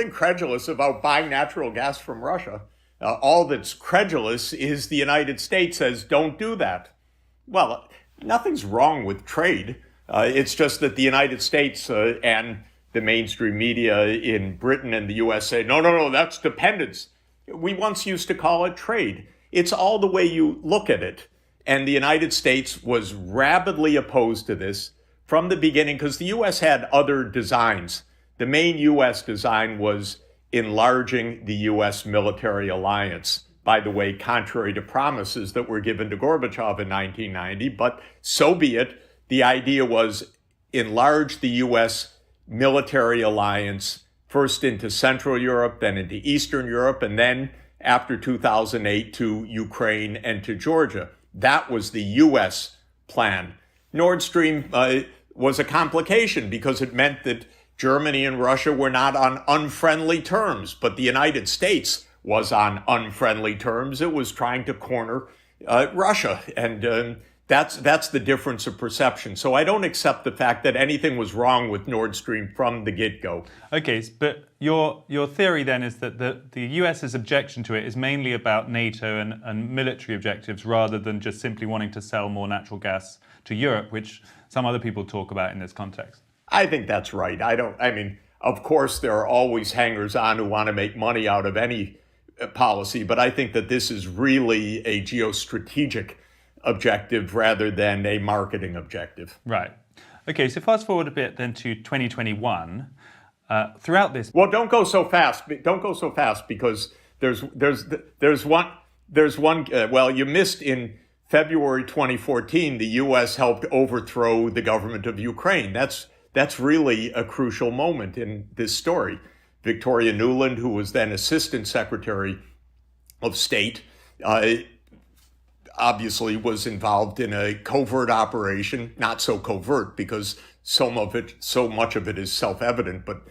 Incredulous about buying natural gas from Russia. All that's credulous is the United States says, don't do that. Well, nothing's wrong with trade. It's just that the United States and the mainstream media in Britain and the US say, no, that's dependence. We once used to call it trade. It's all the way you look at it. And the United States was rabidly opposed to this from the beginning because the US had other designs. The main US design was enlarging the US military alliance. By the way, contrary to promises that were given to Gorbachev in 1990, but so be it. The idea was enlarge the US military alliance first into Central Europe, then into Eastern Europe, and then after 2008 to Ukraine and to Georgia. That was the US plan. Nord Stream was a complication because it meant that Germany and Russia were not on unfriendly terms, but the United States was on unfriendly terms. It was trying to corner Russia, and that's the difference of perception. So I don't accept the fact that anything was wrong with Nord Stream from the get-go. Okay, but your theory then is that the US's objection to it is mainly about NATO and military objectives rather than just simply wanting to sell more natural gas to Europe, which some other people talk about in this context. I think that's right. Of course, there are always hangers-on who want to make money out of any policy, but I think that this is really a geostrategic objective rather than a marketing objective. Right. Okay, so fast forward a bit then to 2021. Throughout this... Well, don't go so fast. Don't go so fast because there's one. Well, you missed in February 2014, the U.S. helped overthrow the government of Ukraine. That's really a crucial moment in this story. Victoria Nuland, who was then Assistant Secretary of State, obviously was involved in a covert operation, not so covert because so much of it is self-evident, but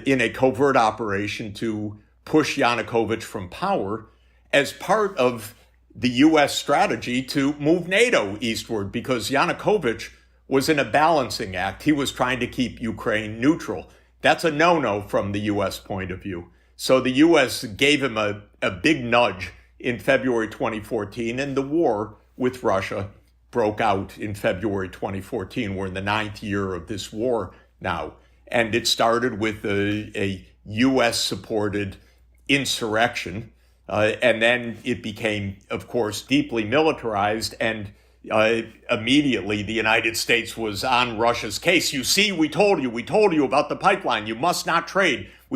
in a covert operation to push Yanukovych from power as part of the U.S. strategy to move NATO eastward because Yanukovych was in a balancing act. He was trying to keep Ukraine neutral. That's a no-no from the U.S. point of view. So the U.S. gave him a big nudge in February 2014, and the war with Russia broke out in February 2014. We're in the 9th year of this war now. And it started with a U.S.-supported insurrection, and then it became, of course, deeply militarized, and immediately the United States was on Russia's case. You see, we told you about the pipeline. You must not trade. We